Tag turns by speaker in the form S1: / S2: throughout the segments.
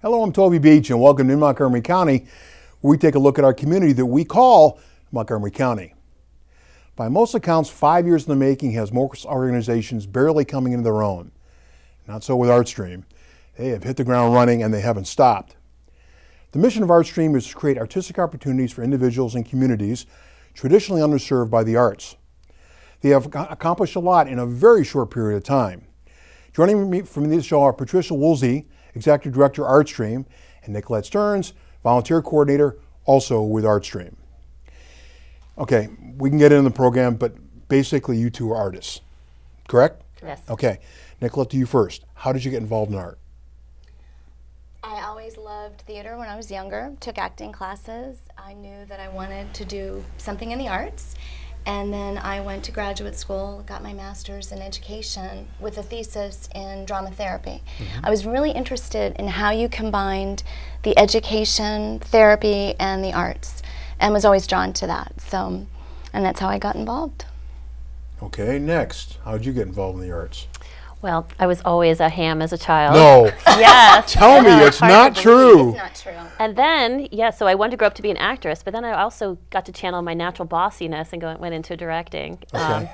S1: Hello, I'm Toby Beach and welcome to Montgomery County, where we take a look at our community that we call Montgomery County. By most accounts, 5 years in the making has most organizations barely coming into their own. Not so with ArtStream. They have hit the ground running and they haven't stopped. The mission of ArtStream is to create artistic opportunities for individuals and communities traditionally underserved by the arts. They have accomplished a lot in a very short period of time. Joining me from this show are Patricia, Woolsey, Executive Director, ArtStream, and Nicolette Stearns, Volunteer Coordinator, also with ArtStream. Okay, we can get into the program, but basically you two are artists, correct?
S2: Yes.
S1: Okay, Nicolette, to you first. How did you get involved in art?
S3: I always loved theater when I was younger, took acting classes. I knew that I wanted to do something in the arts. And then I went to graduate school, got my master's in education with a thesis in drama therapy. I was really interested in how you combined the education, therapy, and the arts, and was always drawn to that. So, and that's how I got involved.
S1: Okay, next. How did you get involved in the arts?
S2: Well, I was always a ham as a child.
S1: No.
S2: Yes.
S1: Tell me, it's not true.
S3: It's not true.
S2: And then, yeah, so I wanted to grow up to be an actress, but then I also got to channel my natural bossiness and went into directing.
S1: Okay.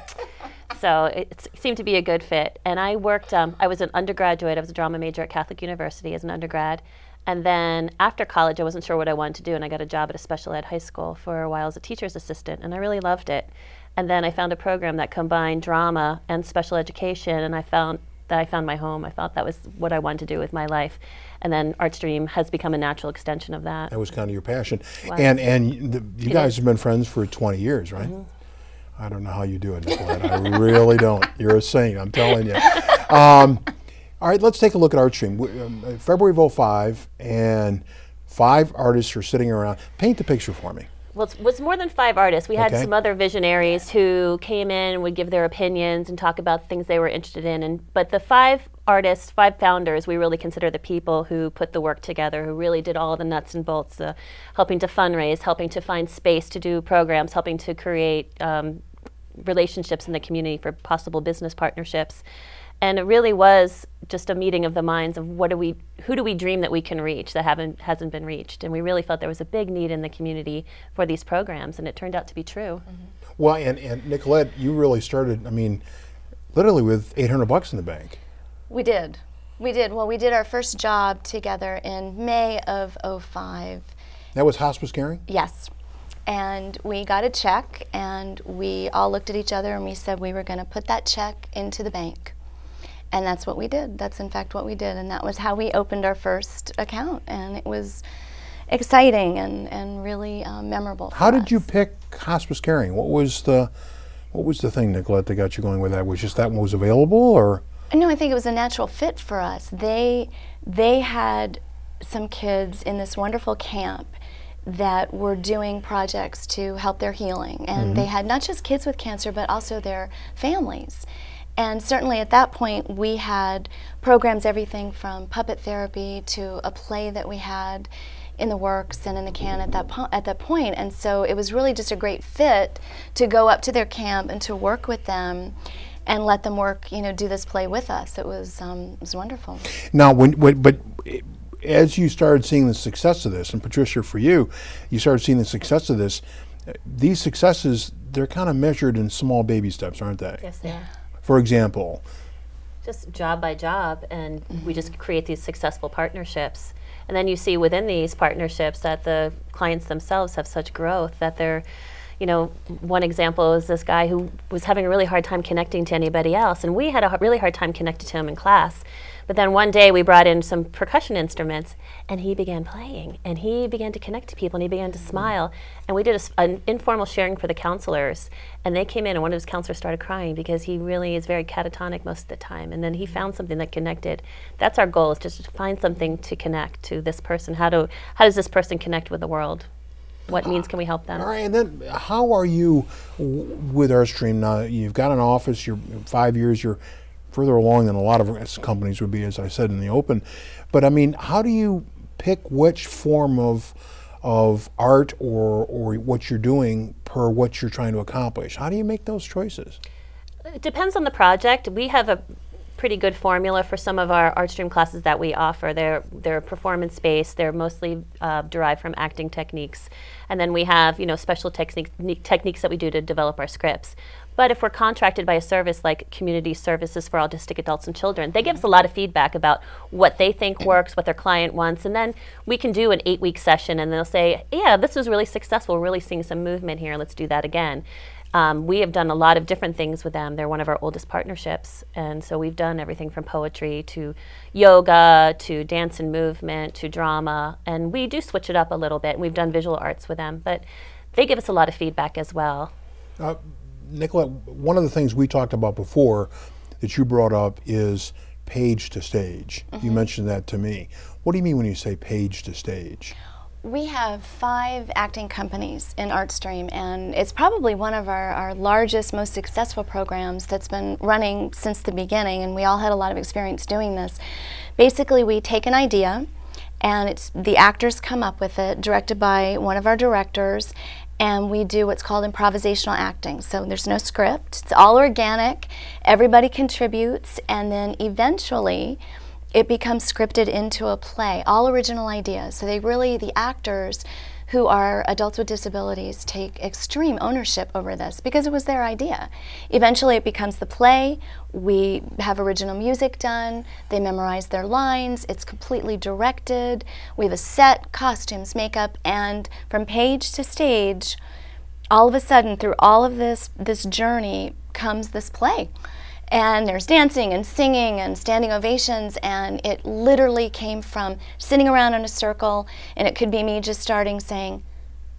S2: So it seemed to be a good fit. And I worked, I was an undergraduate, I was a drama major at Catholic University as an undergrad. And then after college, I wasn't sure what I wanted to do, and I got a job at a special ed high school for a while as a teacher's assistant, and I really loved it. And then I found a program that combined drama and special education, and I found my home. I thought that was what I wanted to do with my life. And then ArtStream has become a natural extension of that.
S1: That was kind of your passion.
S2: Wow.
S1: And you guys have been friends for 20 years, right? I don't know how you do it, Nicolette. I really don't. You're a saint, I'm telling you. All right, let's take a look at ArtStream. February of '05, and 5 artists are sitting around. Paint the picture for me.
S2: Well, it was more than 5 artists. We had some other visionaries who came in and would give their opinions and talk about things they were interested in. But the 5 artists, 5 founders, we really consider the people who put the work together, who really did all the nuts and bolts, helping to fundraise, helping to find space to do programs, helping to create relationships in the community for possible business partnerships. And it really was just a meeting of the minds of who do we dream that we can reach that hasn't been reached. And we really felt there was a big need in the community for these programs, and it turned out to be true.
S1: Well, and Nicolette, you really started, I mean, literally with $800 in the bank.
S3: We did. We did. Well, we did our first job together in May of '05.
S1: That was hospice caring?
S3: Yes. And we got a check, and we all looked at each other, and we said we were going to put that check into the bank. And that's what we did. That's in fact what we did. And that was how we opened our first account. And it was exciting and really memorable for us.
S1: How did you pick hospice caring? What was the thing, Nicolette, that got you going with that? Was just that one was available, or?
S3: No, I think it was a natural fit for us. They had some kids in this wonderful camp that were doing projects to help their healing. And they had not just kids with cancer, but also their families. And certainly at that point, we had programs, everything from puppet therapy to a play that we had in the works and in the can at that point. And so it was really just a great fit to go up to their camp and to work with them and let them work, do this play with us. It was wonderful.
S1: Now, but as you started seeing the success of this, and Patricia, for you started seeing the success of this, these successes, they're kind of measured in small baby steps, aren't they?
S2: Yes, they are.
S1: For example?
S2: Just job by job, and we just create these successful partnerships. And then you see within these partnerships that the clients themselves have such growth that they're, one example is this guy who was having a really hard time connecting to anybody else, and we had a really hard time connecting to him in class. But then one day we brought in some percussion instruments, and he began playing, and he began to connect to people, and he began to smile. And we did an informal sharing for the counselors, and they came in, and one of his counselors started crying because he really is very catatonic most of the time. And then he found something that connected. That's our goal, is just to find something to connect to this person. How does this person connect with the world? What means can we help them?
S1: All right, and then how are you with ArtStream now? You've got an office, you're 5 years, you're further along than a lot of companies would be, as I said in the open. But I mean, how do you pick which form of art or what you're doing per what you're trying to accomplish? How do you make those choices?
S2: It depends on the project. We have pretty good formula for some of our ArtStream classes that we offer. They're performance-based. They're mostly derived from acting techniques. And then we have, special techniques that we do to develop our scripts. But if we're contracted by a service like Community Services for Autistic Adults and Children, they give us a lot of feedback about what they think works, what their client wants, and then we can do an 8-week session and they'll say, yeah, this was really successful, we're really seeing some movement here, let's do that again. We have done a lot of different things with them. They're one of our oldest partnerships, and so we've done everything from poetry to yoga to dance and movement to drama, and we do switch it up a little bit. We've done visual arts with them, but they give us a lot of feedback as well.
S1: Nicolette, one of the things we talked about before that you brought up is page to stage. You mentioned that to me. What do you mean when you say page to stage?
S3: We have 5 acting companies in ArtStream, and it's probably one of our largest, most successful programs that's been running since the beginning, and we all had a lot of experience doing this. Basically, we take an idea, and the actors come up with it, directed by one of our directors, and we do what's called improvisational acting. So there's no script, it's all organic, everybody contributes, and then eventually it becomes scripted into a play, all original ideas. So the actors who are adults with disabilities take extreme ownership over this because it was their idea. Eventually it becomes the play, we have original music done, they memorize their lines, it's completely directed, we have a set, costumes, makeup, and from page to stage, all of a sudden through all of this journey comes this play. And there's dancing and singing and standing ovations, and it literally came from sitting around in a circle, and it could be me just starting saying,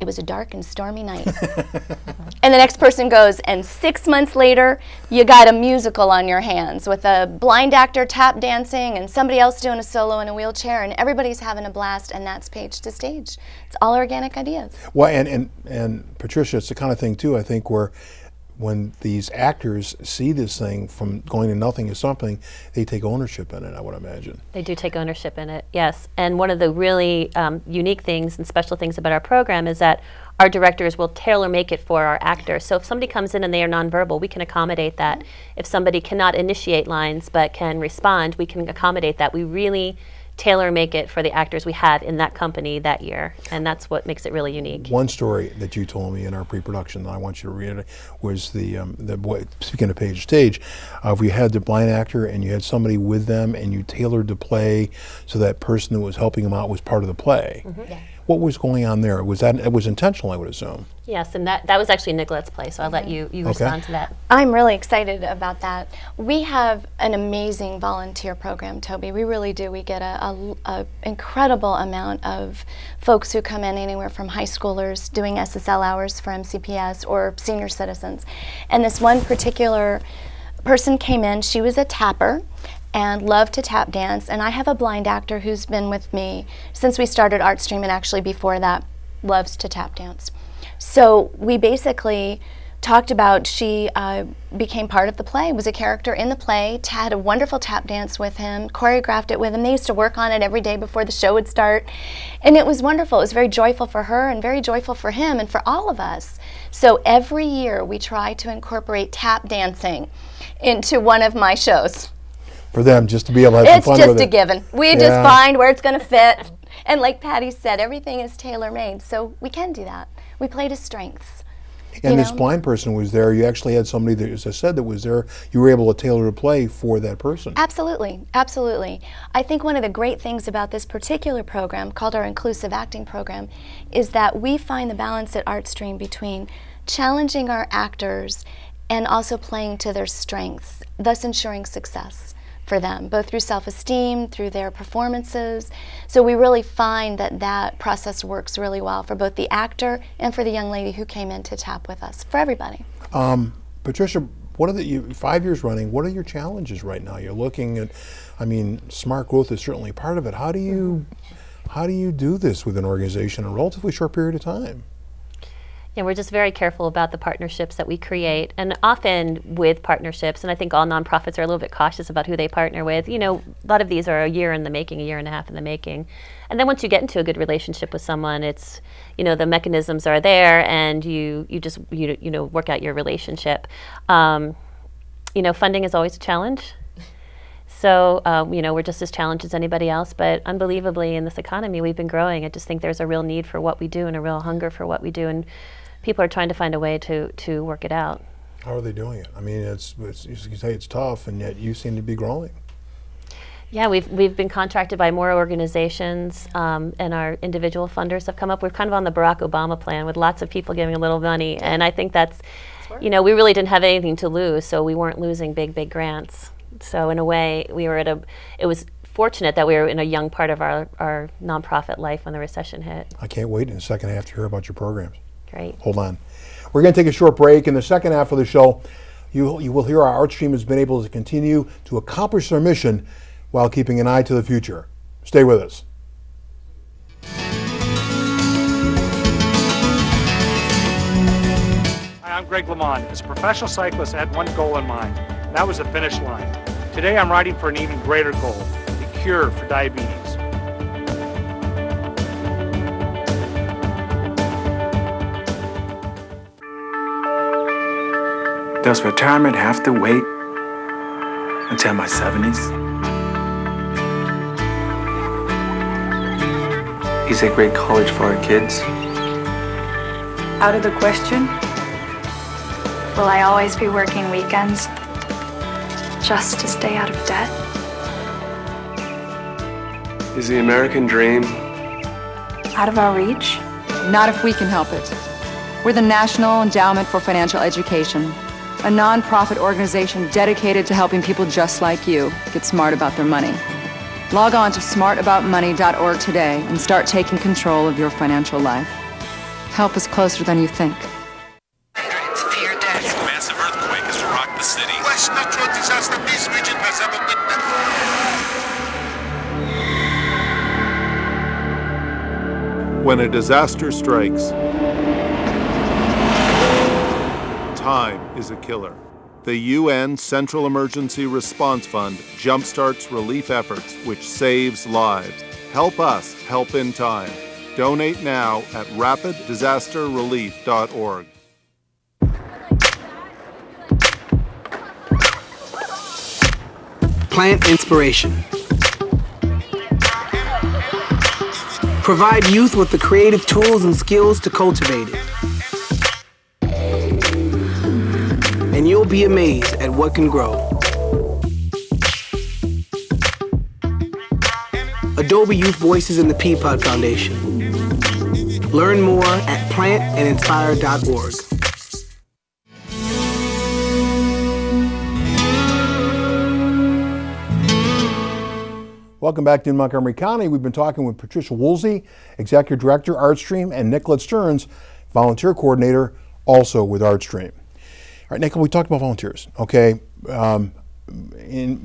S3: "It was a dark and stormy night." And the next person goes, and 6 months later, you got a musical on your hands with a blind actor tap dancing and somebody else doing a solo in a wheelchair, and everybody's having a blast, and that's page to stage. It's all organic ideas.
S1: Well, and Patricia, it's the kind of thing too, I think, where when these actors see this thing from going to nothing to something, they take ownership in it, I would imagine. They
S2: do take ownership in it, yes. And one of the really unique things and special things about our program is that our directors will tailor make it for our actors. So if somebody comes in and they are nonverbal, we can accommodate that. If somebody cannot initiate lines but can respond, we can accommodate that. We really tailor make it for the actors we had in that company that year, and that's what makes it really unique.
S1: One story that you told me in our pre-production that I want you to read was speaking of page stage, if you had the blind actor and you had somebody with them and you tailored the play so that person who was helping them out was part of the play. Yeah. What was going on there? It was intentional, I would assume.
S2: Yes, and that was actually Nicolette's play, so I'll let you respond to that.
S3: I'm really excited about that. We have an amazing volunteer program, Toby. We really do. We get an incredible amount of folks who come in, anywhere from high schoolers doing SSL hours for MCPS or senior citizens. And this one particular person came in, she was a tapper and loved to tap dance, and I have a blind actor who's been with me since we started ArtStream, and actually before that loves to tap dance. So we basically talked about, she became part of the play, was a character in the play, had a wonderful tap dance with him, choreographed it with him. They used to work on it every day before the show would start, and it was wonderful. It was very joyful for her and very joyful for him and for all of us. So every year we try to incorporate tap dancing into one of my shows.
S1: For them, just to be able to have some fun with it.
S3: It's just a given. We just find where it's going to fit. And like Patty said, everything is tailor-made, so we can do that. We play to strengths.
S1: And this blind person was there. You actually had somebody that, as I said, that was there. You were able to tailor a play for that person.
S3: Absolutely, absolutely. I think one of the great things about this particular program, called our Inclusive Acting Program, is that we find the balance at ArtStream between challenging our actors and also playing to their strengths, thus ensuring success for them, both through self-esteem, through their performances. So we really find that that process works really well for both the actor and for the young lady who came in to tap with us, for everybody.
S1: Patricia, what are 5 years running, what are your challenges right now? You're looking at, I mean, smart growth is certainly part of it. How do you do this with an organization in a relatively short period of time?
S2: Yeah, we're just very careful about the partnerships that we create, and often with partnerships, and I think all nonprofits are a little bit cautious about who they partner with. You know, a lot of these are a year in the making, a year and a half in the making, and then once you get into a good relationship with someone, it's, you know, the mechanisms are there, and you just work out your relationship. You know, funding is always a challenge. So, you know, we're just as challenged as anybody else, but unbelievably in this economy, we've been growing. I just think there's a real need for what we do and a real hunger for what we do, and people are trying to find a way to work it out.
S1: How are they doing it? I mean, it's you say it's tough, and yet you seem to be growing.
S2: Yeah, we've been contracted by more organizations, and our individual funders have come up. We're kind of on the Barack Obama plan with lots of people giving a little money, and I think that's, you know, we really didn't have anything to lose, so we weren't losing big grants. So in a way, we were it was fortunate that we were in a young part of our nonprofit life when the recession hit.
S1: I can't wait in the second half to hear about your programs.
S2: Great.
S1: Hold on. We're going to take a short break. In the second half of the show, you will hear our ArtStream has been able to continue to accomplish their mission while keeping an eye to the future. Stay with us.
S4: Hi, I'm Greg LeMond. As a professional cyclist, I had one goal in mind, and that was the finish line. Today I'm riding for an even greater goal, the cure for diabetes.
S5: Does retirement have to wait until my 70s? Is a great college for our kids?
S6: Out of the question. Will I always be working weekends just to stay out of debt?
S7: Is the American dream
S6: Out of our reach?
S8: Not if we can help it. We're the National Endowment for Financial Education, a non-profit organization dedicated to helping people just like you get smart about their money. Log on to smartaboutmoney.org today and start taking control of your financial life. Help is closer than you think.
S9: Severe death.
S10: A massive earthquake has rocked the city.
S9: Worst natural disaster this region has ever witnessed.
S11: When a disaster strikes, time is a killer. The UN Central Emergency Response Fund jumpstarts relief efforts, which saves lives. Help us help in time. Donate now at rapiddisasterrelief.org.
S12: Plant inspiration. Provide youth with the creative tools and skills to cultivate it. And you'll be amazed at what can grow. Adobe Youth Voices and the Peapod Foundation. Learn more at plantandinspire.org.
S1: Welcome back to Montgomery County. We've been talking with Patricia Woolsey, Executive Director, ArtStream, and Nicolette Stearns, Volunteer Coordinator, also with ArtStream. All right, Nicolette, we talked about volunteers, okay? In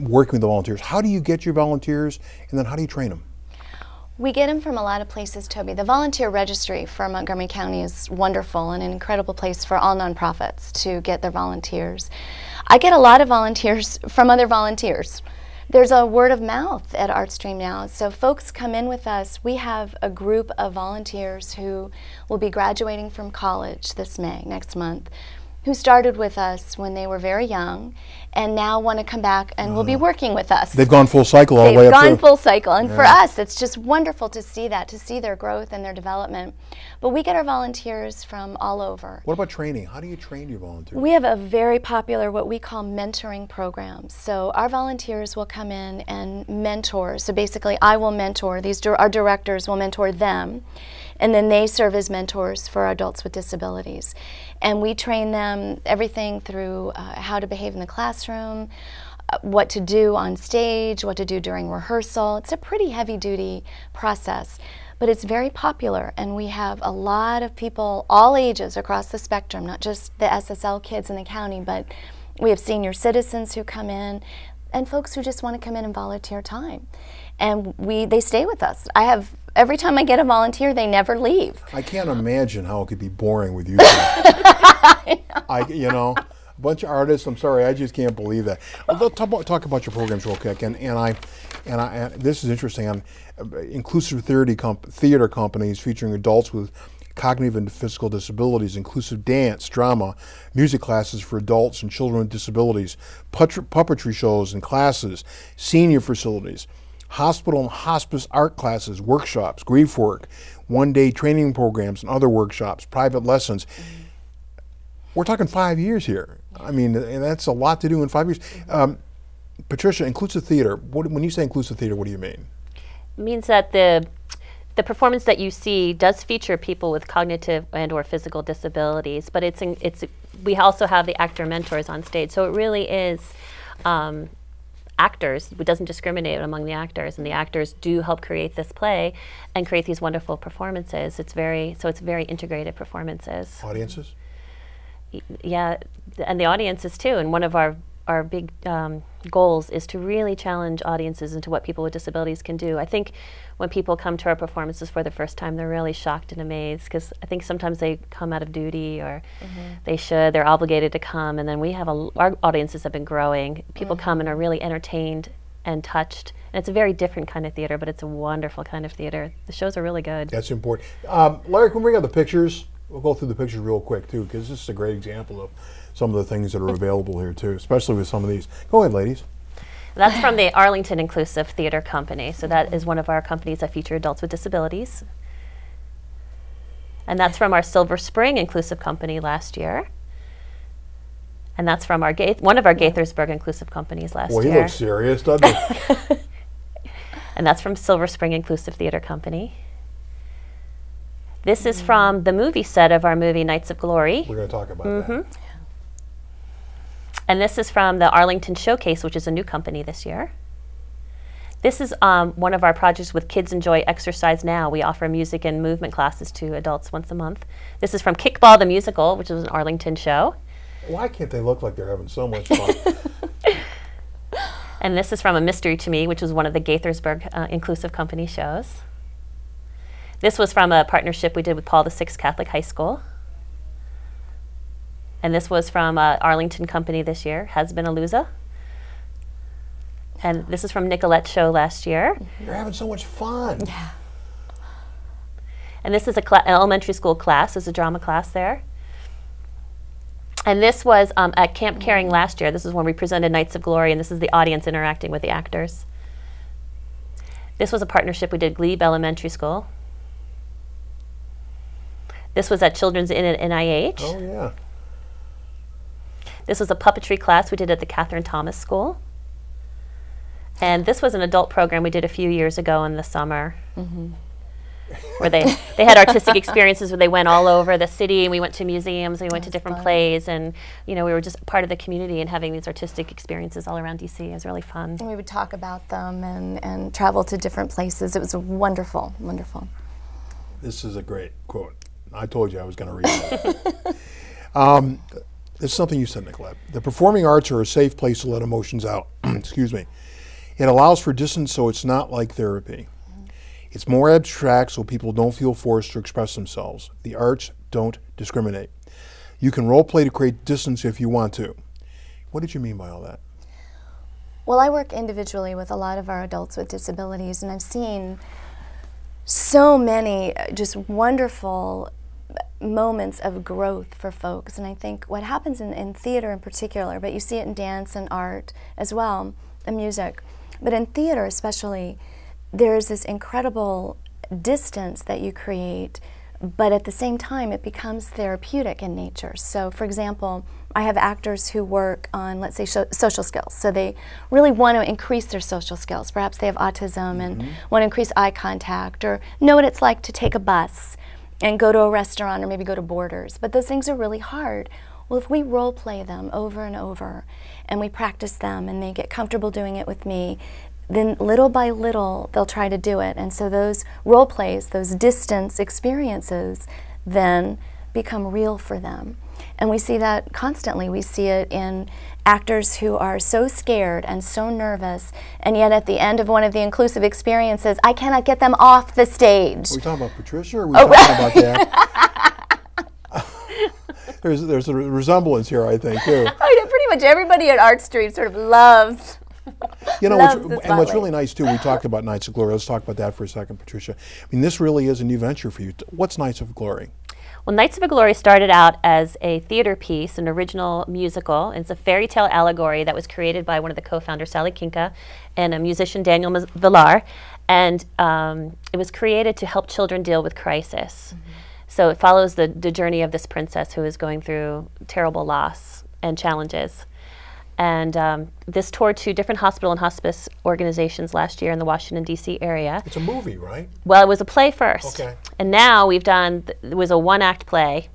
S1: working with the volunteers, how do you get your volunteers, and then how do you train them?
S3: We get them from a lot of places, Toby. The volunteer registry for Montgomery County is wonderful and an incredible place for all nonprofits to get their volunteers. I get a lot of volunteers from other volunteers. There's a word of mouth at ArtStream now, so folks come in with us. We have a group of volunteers who will be graduating from college this May, next month, who started with us when they were very young and now want to come back and will be working with us.
S1: They've gone full cycle all the way up.
S3: They've gone full cycle, and for us it's just wonderful to see that, to see their growth and their development. But we get our volunteers from all over.
S1: What about training? How do you train your volunteers?
S3: We have a very popular what we call mentoring program. So our volunteers will come in and mentor. So basically I will mentor, our directors will mentor them, and then they serve as mentors for adults with disabilities. And we train them everything through how to behave in the classroom, what to do on stage, what to do during rehearsal. It's a pretty heavy-duty process, but it's very popular, and we have a lot of people, all ages across the spectrum, not just the SSL kids in the county, but we have senior citizens who come in, and folks who just want to come in and volunteer time. And they stay with us. Every time I get a volunteer, they never leave.
S1: I can't imagine how it could be boring with you. You know, a bunch of artists. I'm sorry, I just can't believe that. Well, talk about your programs real quick. And this is interesting. Inclusive theater companies featuring adults with cognitive and physical disabilities, inclusive dance, drama, music classes for adults and children with disabilities, puppetry shows and classes, senior facilities, hospital and hospice art classes, workshops, grief work, one-day training programs and other workshops, private lessons. We're talking 5 years here. I mean, and that's a lot to do in 5 years. Patricia, inclusive theater, when you say inclusive theater, what do you mean?
S2: It means that the performance that you see does feature people with cognitive and or physical disabilities, but we also have the actor mentors on stage, so it really is actors. It doesn't discriminate among the actors, and the actors do help create this play and create these wonderful performances. It's very integrated performances.
S1: Audiences?
S2: Yeah, and the audiences too, and one of our big goals is to really challenge audiences into what people with disabilities can do. I think when people come to our performances for the first time, they're really shocked and amazed, because I think sometimes they come out of duty, or they're obligated to come, and then our audiences have been growing. People come and are really entertained and touched, and it's a very different kind of theater, but it's a wonderful kind of theater. The shows are really good.
S1: That's important. Larry, can we bring up the pictures? We'll go through the pictures real quick too, because this is a great example of some of the things that are available here too, especially with some of these. Go ahead, ladies.
S2: That's from the Arlington Inclusive Theater Company. So that is one of our companies that feature adults with disabilities. And that's from our Silver Spring Inclusive Company last year. And that's from our one of our Gaithersburg Inclusive Companies last year.
S1: Well, he looks serious, doesn't he?
S2: And that's from Silver Spring Inclusive Theater Company. This is from the movie set of our movie Nights of Glory.
S1: We're going to talk about that.
S2: And this is from the Arlington Showcase, which is a new company this year. This is one of our projects with Kids Enjoy Exercise Now. We offer music and movement classes to adults once a month. This is from Kickball the Musical, which is an Arlington show.
S1: Why can't they look like they're having so much fun?
S2: And this is from A Mystery to Me, which was one of the Gaithersburg Inclusive Company shows. This was from a partnership we did with Paul VI Catholic High School. And this was from Arlington Company this year, Has Been a Loser. And this is from Nicolette's show last year.
S1: You're having so much fun.
S2: Yeah. And this is an elementary school class. There's a drama class there. And this was at Camp Caring last year. This is when we presented Nights of Glory, and this is the audience interacting with the actors. This was a partnership we did Glebe Elementary School. This was at Children's Inn at NIH.
S1: Oh, yeah.
S2: This was a puppetry class we did at the Catherine Thomas School. And this was an adult program we did a few years ago in the summer, where they had artistic experiences where they went all over the city, and we went to museums, and we went to different plays, and we were just part of the community and having these artistic experiences all around DC. It was really fun.
S3: And we would talk about them and travel to different places. It was wonderful, wonderful.
S1: This is a great quote. I told you I was going to read that. This is something you said, Nicolette. The performing arts are a safe place to let emotions out. Excuse me. It allows for distance, so it's not like therapy. It's more abstract, so people don't feel forced to express themselves. The arts don't discriminate. You can role play to create distance if you want to. What did you mean by all that?
S3: Well, I work individually with a lot of our adults with disabilities, and I've seen so many just wonderful moments of growth for folks. And I think what happens in theater in particular, but you see it in dance and art as well, and music, but in theater especially, there's this incredible distance that you create, but at the same time it becomes therapeutic in nature. So for example, I have actors who work on, let's say, social skills. So they really want to increase their social skills. Perhaps they have autism and want to increase eye contact, or know what it's like to take a bus and go to a restaurant, or maybe go to Borders. But those things are really hard. Well, if we role play them over and over, and we practice them, and they get comfortable doing it with me, then little by little they'll try to do it. And so those role plays, those distance experiences, then become real for them. And we see that constantly. We see it in actors who are so scared and so nervous, and yet at the end of one of the inclusive experiences, I cannot get them off the stage.
S1: Are we talking about Patricia, or are we talking about that? There's a resemblance here, I think, too.
S3: I know, pretty much everybody at ArtStream sort of loves.
S1: You know, what's really nice, too, we talked about Nights of Glory. Let's talk about that for a second, Patricia. I mean, this really is a new venture for you. What's Nights of Glory?
S2: Well, Knights of Glory started out as a theater piece, an original musical. It's a fairy tale allegory that was created by one of the co-founders, Sally Kinka, and a musician, Daniel Villar. And it was created to help children deal with crisis. So it follows the journey of this princess who is going through terrible loss and challenges. And this toured to different hospital and hospice organizations last year in the Washington, D.C. area.
S1: It's a movie, right?
S2: Well, it was a play first.
S1: Okay.
S2: And now we've done, it was a one-act play.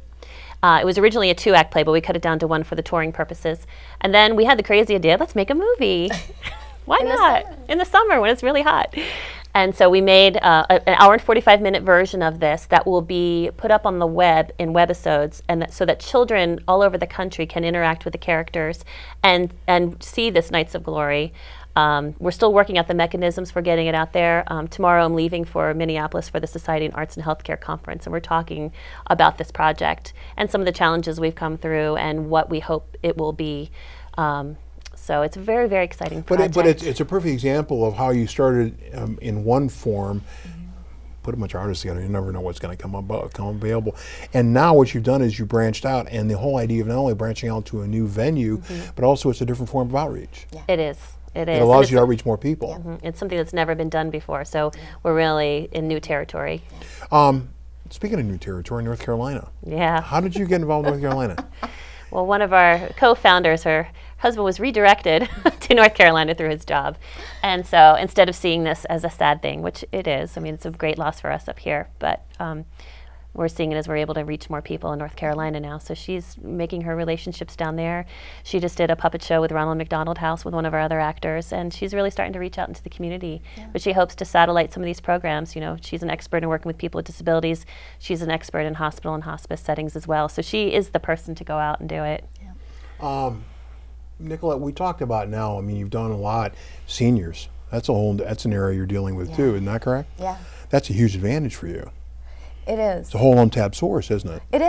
S2: It was originally a two-act play, but we cut it down to one for the touring purposes. And then we had the crazy idea, let's make a movie. Why not? In the summer when it's really hot. And so we made an hour and 45-minute version of this that will be put up on the web in webisodes, and so that children all over the country can interact with the characters and see this Knights of Glory. We're still working out the mechanisms for getting it out there. Tomorrow I'm leaving for Minneapolis for the Society in Arts and Healthcare Conference, and we're talking about this project and some of the challenges we've come through and what we hope it will be. So it's a very, very exciting project.
S1: But it's a perfect example of how you started in one form, put a bunch of artists together, you never know what's going to come available. And now what you've done is you branched out, and the whole idea of not only branching out to a new venue, but also it's a different form of outreach.
S2: Yeah. It is. It is.
S1: It allows you to outreach more people.
S2: Yeah. It's something that's never been done before, so we're really in new territory.
S1: Speaking of new territory, North Carolina.
S2: Yeah.
S1: How did you get involved in North Carolina?
S2: Well, one of our co-founders, her husband was redirected to North Carolina through his job. And so instead of seeing this as a sad thing, which it is, I mean, it's a great loss for us up here, but we're seeing it as we're able to reach more people in North Carolina now. So she's making her relationships down there. She just did a puppet show with Ronald McDonald House with one of our other actors, and she's really starting to reach out into the community. Yeah. But she hopes to satellite some of these programs. You know, she's an expert in working with people with disabilities. She's an expert in hospital and hospice settings as well. So she is the person to go out and do it.
S1: Yeah. Nicolette, we talked about now, I mean, you've done a lot. Seniors, that's an area you're dealing with too, isn't that correct?
S3: Yeah.
S1: That's a huge advantage for you.
S3: It is.
S1: It's a whole untapped source, isn't it?
S3: It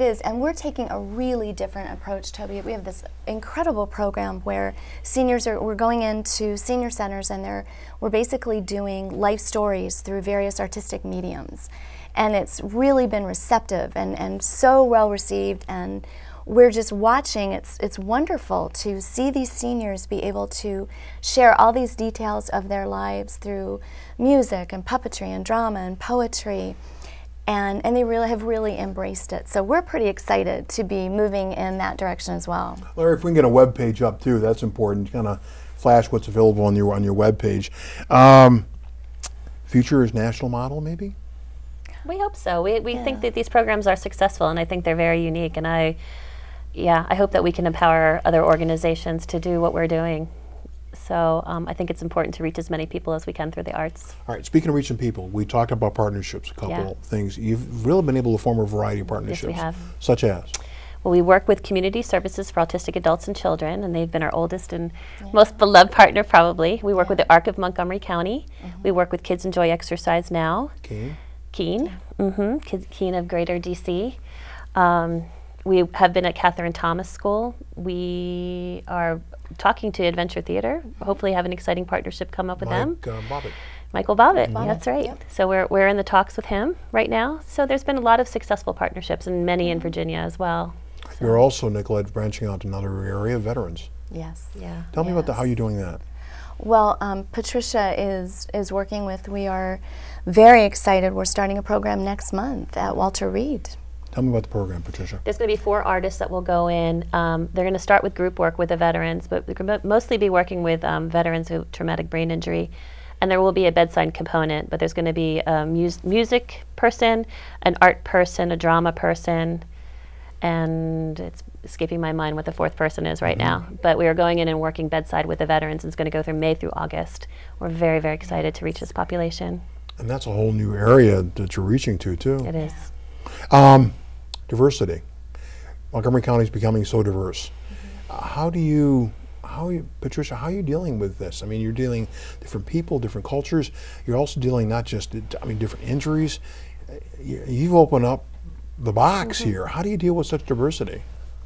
S3: is. And we're taking a really different approach, Toby. We have this incredible program where we're going into senior centers, and we're basically doing life stories through various artistic mediums. And it's really been receptive and so well received, and we're just watching. It's wonderful to see these seniors be able to share all these details of their lives through music and puppetry and drama and poetry. And they have really embraced it. So we're pretty excited to be moving in that direction as well.
S1: Larry, if we can get a web page up too, that's important. Kind of flash what's available on your web page. Future is national model, maybe?
S2: We hope so. We think that these programs are successful, and I think they're very unique. And I hope that we can empower other organizations to do what we're doing. So I think it's important to reach as many people as we can through the arts.
S1: All right, speaking of reaching people, we talked about partnerships, a couple things. You've really been able to form a variety of partnerships.
S2: Yes, we have.
S1: Such as?
S2: Well, we work with Community Services for Autistic Adults and Children, and they've been our oldest and most beloved partner, probably. We work with the ARC of Montgomery County. We work with Kids Enjoy Exercise Now. Keen of Greater DC. We have been at Catherine Thomas School. We are talking to Adventure Theater. Hopefully have an exciting partnership come up with them. Michael Bobbitt, that's right. Yep. So we're in the talks with him right now. So there's been a lot of successful partnerships, and many in Virginia as well. So.
S1: You're also, Nicolette, branching out to another area, veterans.
S3: Yes.
S1: Yeah. Tell me about how you're doing that.
S3: Well, Patricia is working with, we are very excited. We're starting a program next month at Walter Reed.
S1: Tell me about the program, Patricia.
S2: There's going to be 4 artists that will go in. They're going to start with group work with the veterans, but they're going to mostly be working with veterans who have traumatic brain injury. And there will be a bedside component, but there's going to be a music person, an art person, a drama person, and it's escaping my mind what the 4th person is right now. But we are going in and working bedside with the veterans, and it's going to go through May through August. We're very, very excited to reach this population.
S1: And that's a whole new area that you're reaching to, too.
S2: It is.
S1: Diversity. Montgomery County is becoming so diverse. Patricia, how are you dealing with this? I mean, you're dealing different people, different cultures. You're also dealing not just, different injuries. You've opened up the box here. How do you deal with such diversity?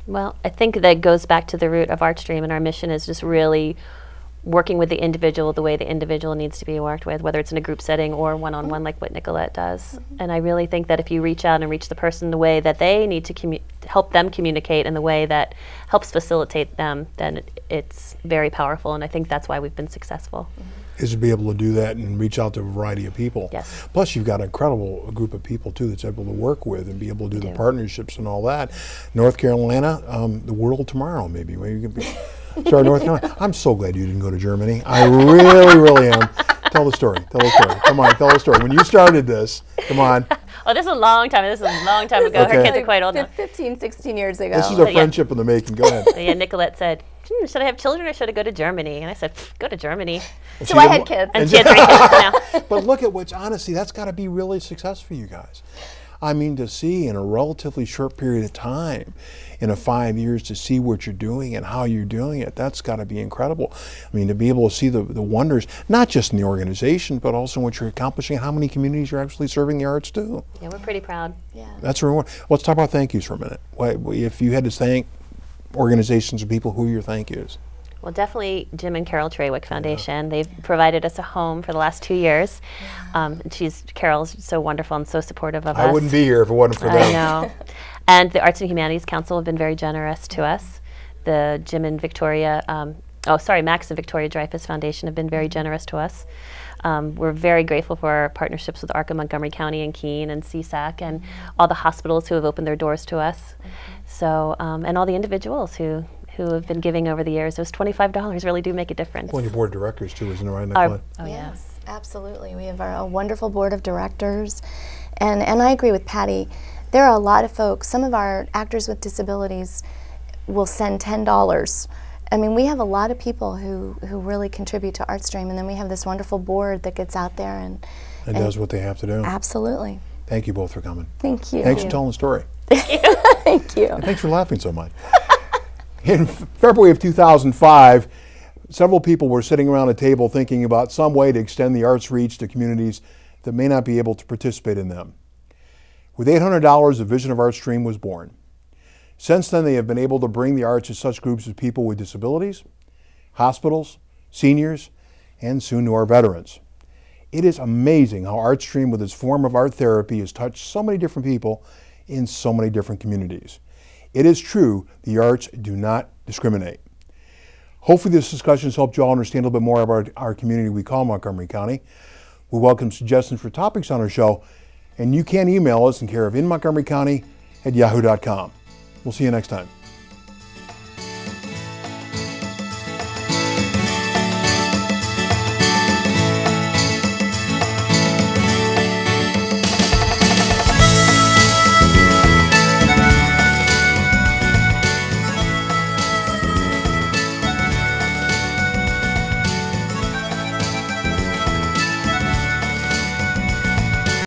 S2: Well, I think that goes back to the root of ArtStream, and our mission is just really working with the individual the way the individual needs to be worked with, whether it's in a group setting or one-on-one like what Nicolette does. And I really think that if you reach out and reach the person the way that they need to help them communicate in the way that helps facilitate them, then it's very powerful, and I think that's why we've been successful.
S1: Is to be able to do that and reach out to a variety of people.
S2: Yes.
S1: Plus, you've got an incredible group of people too that's able to work with and be able to do the partnerships and all that. North Carolina, the world tomorrow, maybe. Maybe you could be. Sorry, North Carolina. I'm so glad you didn't go to Germany. I really, really am. Tell the story. Tell the story. Come on, tell the story. When you started this, come on.
S2: Oh, this is a long time. This is a long time ago.
S1: Okay.
S2: Her kids are quite old now.
S3: 15, 16 years ago.
S1: This is a friendship in the making. Go ahead.
S2: Yeah, Nicolette said, should I have children or should I go to Germany? And I said, go to Germany.
S3: So I had kids.
S2: And she had 3 kids now.
S1: But look at what's, honestly, that's got to be really successful for you guys. I mean, to see in a relatively short period of time, in 5 years, to see what you're doing and how you're doing it, that's got to be incredible. I mean, to be able to see the wonders, not just in the organization, but also what you're accomplishing, how many communities you're actually serving the arts to.
S2: Yeah, we're pretty proud.
S3: Yeah.
S1: That's really wonderful. Let's talk about thank yous for a minute. If you had to thank organizations or people, who are your thank yous?
S2: Well, definitely Jim and Carol Trawick Foundation. They've provided us a home for the last 2 years. Carol's so wonderful and so supportive of us.
S1: I wouldn't be here if it wasn't for them.
S2: I know. And the Arts and Humanities Council have been very generous to us. The Jim and Victoria, Max and Victoria Dreyfus Foundation have been very generous to us. We're very grateful for our partnerships with ARCA Montgomery County and Keene and CSAC and all the hospitals who have opened their doors to us. So, and all the individuals who have been giving over the years. Those $25 really do make a difference.
S1: Well, your board of directors too, isn't it right, Nicolette?
S2: Oh,
S3: yes, absolutely. We have a wonderful board of directors, and I agree with Patty. There are a lot of folks, some of our actors with disabilities will send $10. I mean, we have a lot of people who really contribute to ArtStream, and then we have this wonderful board that gets out there and
S1: does what they have to do.
S3: Absolutely.
S1: Thanks you both for coming.
S3: Thank you.
S1: Thanks for telling the story.
S3: Thank you. Thank you.
S1: And thanks for laughing so much. In February of 2005, several people were sitting around a table thinking about some way to extend the arts reach to communities that may not be able to participate in them. With $800, the vision of ArtStream was born. Since then, they have been able to bring the arts to such groups as people with disabilities, hospitals, seniors, and soon to our veterans. It is amazing how ArtStream, with its form of art therapy, has touched so many different people in so many different communities. It is true, the arts do not discriminate. Hopefully this discussion has helped you all understand a little bit more about our community we call Montgomery County. We welcome suggestions for topics on our show, and you can email us in care of inmontgomerycounty@yahoo.com. We'll see you next time.